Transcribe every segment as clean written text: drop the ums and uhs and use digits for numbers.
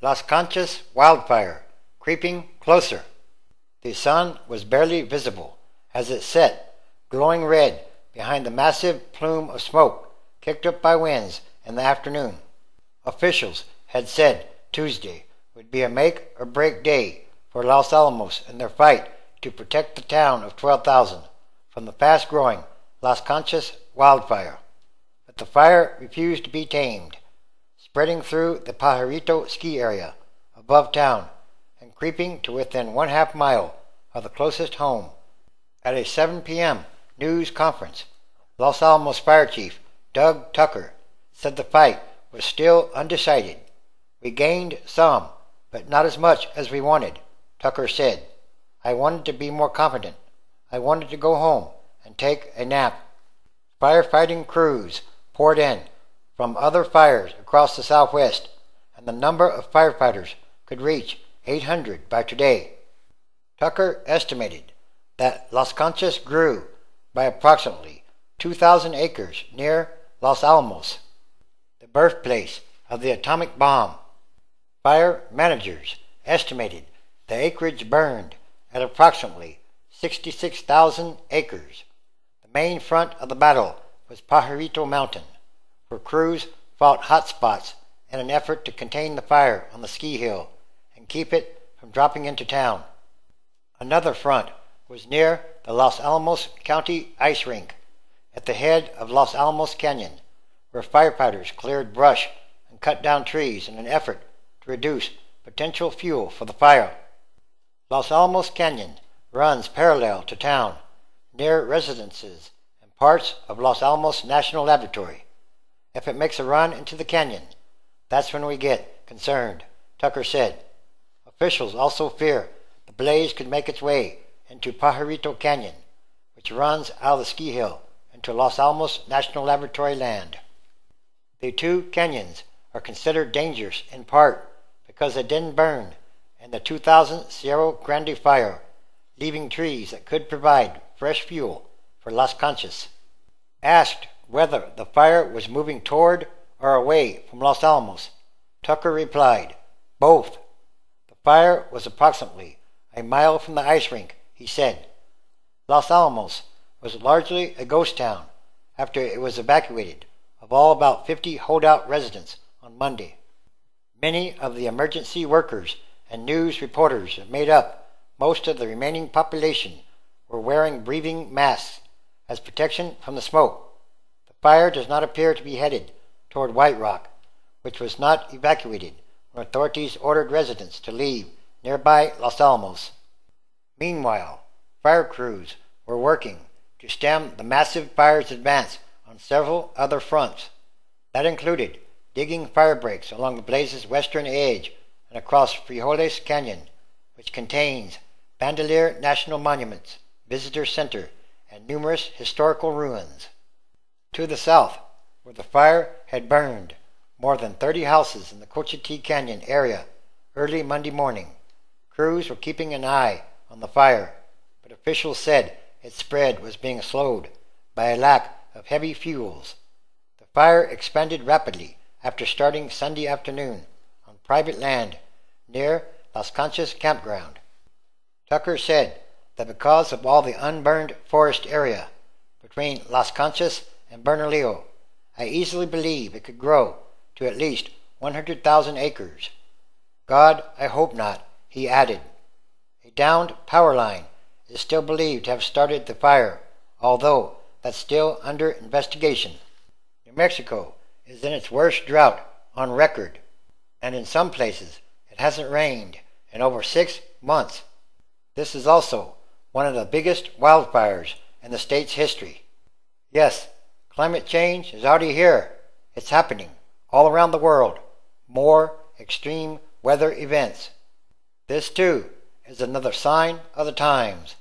Las Conchas wildfire, creeping closer. The sun was barely visible as it set, glowing red, behind the massive plume of smoke kicked up by winds in the afternoon. Officials had said Tuesday would be a make-or-break day for Los Alamos in their fight to protect the town of 12,000 from the fast-growing Las Conchas wildfire. But the fire refused to be tamed, spreading through the Pajarito ski area above town and creeping to within 1/2 mile of the closest home. At a 7 p.m. news conference, Los Alamos Fire Chief Doug Tucker said the fight was still undecided. "We gained some, but not as much as we wanted," Tucker said. "I wanted to be more confident. I wanted to go home and take a nap." Firefighting crews poured in from other fires across the southwest, and the number of firefighters could reach 800 by today. Tucker estimated that Las Conchas grew by approximately 2,000 acres near Los Alamos, the birthplace of the atomic bomb. Fire managers estimated the acreage burned at approximately 66,000 acres. The main front of the battle was Pajarito Mountain, where crews fought hot spots in an effort to contain the fire on the ski hill and keep it from dropping into town. Another front was near the Los Alamos County ice rink at the head of Los Alamos Canyon, where firefighters cleared brush and cut down trees in an effort to reduce potential fuel for the fire. Los Alamos Canyon runs parallel to town, near residences and parts of Los Alamos National Laboratory. If it makes a run into the canyon, that's when we get concerned, Tucker said. Officials also fear the blaze could make its way into Pajarito Canyon, which runs out of the ski hill into Los Alamos National Laboratory land. The two canyons are considered dangerous in part because they didn't burn in the 2000 Cerro Grande fire, leaving trees that could provide fresh fuel for Las Conchas. Asked whether the fire was moving toward or away from Los Alamos, Tucker replied, "Both." The fire was approximately a mile from the ice rink, he said. Los Alamos was largely a ghost town after it was evacuated of all about 50 holdout residents on Monday. Many of the emergency workers and news reporters that made up most of the remaining population were wearing breathing masks as protection from the smoke. The fire does not appear to be headed toward White Rock, which was not evacuated when authorities ordered residents to leave nearby Los Alamos. Meanwhile, fire crews were working to stem the massive fire's advance on several other fronts. That included digging fire breaks along the blaze's western edge and across Frijoles Canyon, which contains Bandelier National Monuments, Visitor Center, and numerous historical ruins. To the south, where the fire had burned more than 30 houses in the Cochiti Canyon area early Monday morning, crews were keeping an eye on the fire, but officials said its spread was being slowed by a lack of heavy fuels. The fire expanded rapidly after starting Sunday afternoon on private land near Las Conchas campground. Tucker said that because of all the unburned forest area between Las Conchas and Bernalillo, I easily believe it could grow to at least 100,000 acres. God, I hope not, he added. A downed power line is still believed to have started the fire, although that's still under investigation. New Mexico is in its worst drought on record, and in some places it hasn't rained in over 6 months. This is also one of the biggest wildfires in the state's history. Yes, climate change is already here. It's happening all around the world. More extreme weather events. This, too, is another sign of the times,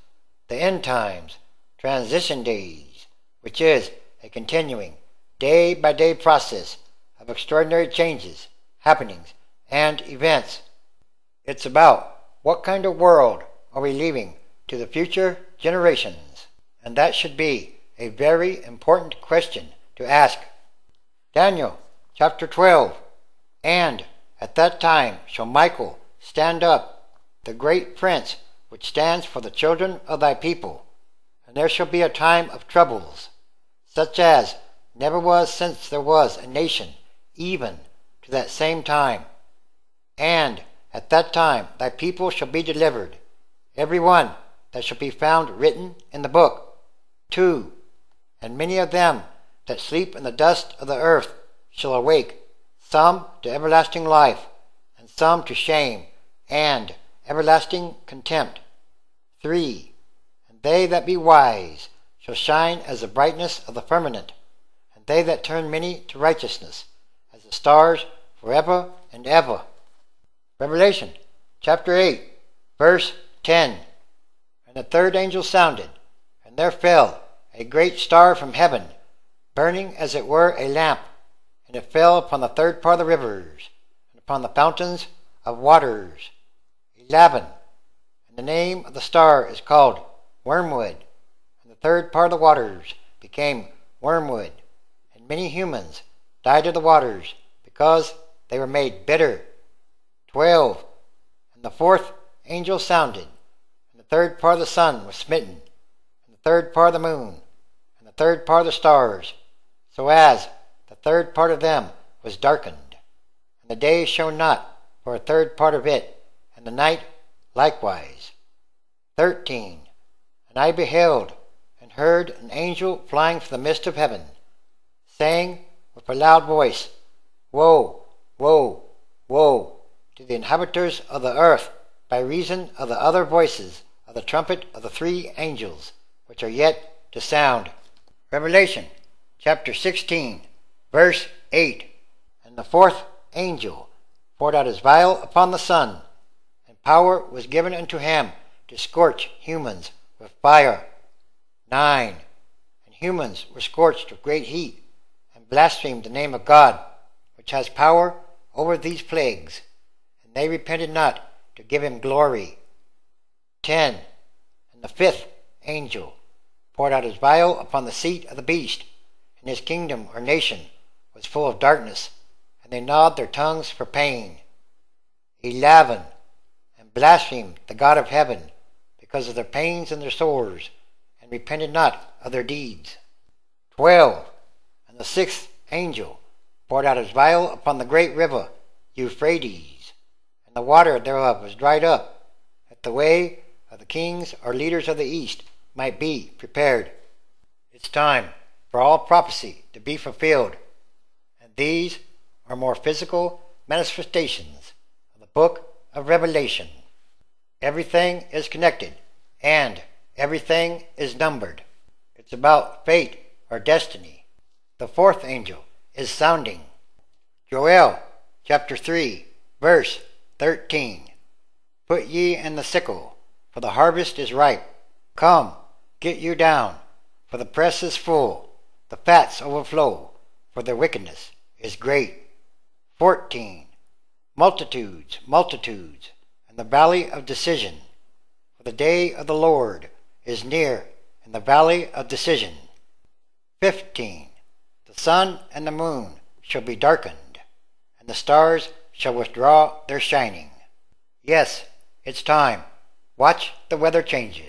the end times, transition days, which is a continuing, day-by-day process of extraordinary changes, happenings, and events. It's about what kind of world are we leaving to the future generations, and that should be a very important question to ask. Daniel, chapter 12, and At that time shall Michael stand up, the great prince, which stands for the children of thy people. And there shall be a time of troubles, such as never was since there was a nation, even to that same time. And at that time thy people shall be delivered, every one that shall be found written in the book. 2. And many of them that sleep in the dust of the earth shall awake, some to everlasting life, and some to shame and everlasting contempt. 3. And they that be wise shall shine as the brightness of the firmament, and they that turn many to righteousness, as the stars forever and ever. Revelation chapter 8, verse 10. And the third angel sounded, and there fell a great star from heaven, burning as it were a lamp, and it fell upon the third part of the rivers, and upon the fountains of waters. 11. And the name of the star is called Wormwood, and the third part of the waters became wormwood, and many humans died of the waters, because they were made bitter. 12. And the fourth angel sounded, and the third part of the sun was smitten, and the third part of the moon, and the third part of the stars, so as the third part of them was darkened, and the day shone not for a third part of it, and the night likewise. 13. And I beheld and heard an angel flying from the midst of heaven, saying with a loud voice, Woe, woe, woe, to the inhabitants of the earth, by reason of the other voices of the trumpet of the 3 angels, which are yet to sound. Revelation chapter 16, verse 8. And the fourth angel poured out his vial upon the sun, and power was given unto him to scorch humans with fire. 9. And humans were scorched with great heat, and blasphemed the name of God, which has power over these plagues, and they repented not to give him glory. 10. And the fifth angel poured out his vial upon the seat of the beast, and his kingdom or nation was full of darkness, and they gnawed their tongues for pain. 11. And blasphemed the God of heaven, because of their pains and their sores, and repented not of their deeds. 12. And the sixth angel poured out his vial upon the great river Euphrates, and the water thereof was dried up, that the way of the kings or leaders of the east might be prepared. It's time for all prophecy to be fulfilled, and these are more physical manifestations of the book of Revelation. Everything is connected, and everything is numbered. It's about fate or destiny. The fourth angel is sounding. Joel chapter 3, verse 13. Put ye in the sickle, for the harvest is ripe. Come, get you down, for the press is full. The fats overflow, for their wickedness is great. 14. Multitudes, multitudes, in the valley of decision. For the day of the Lord is near in the valley of decision. 15. The sun and the moon shall be darkened, and the stars shall withdraw their shining. Yes, it's time. Watch the weather changes.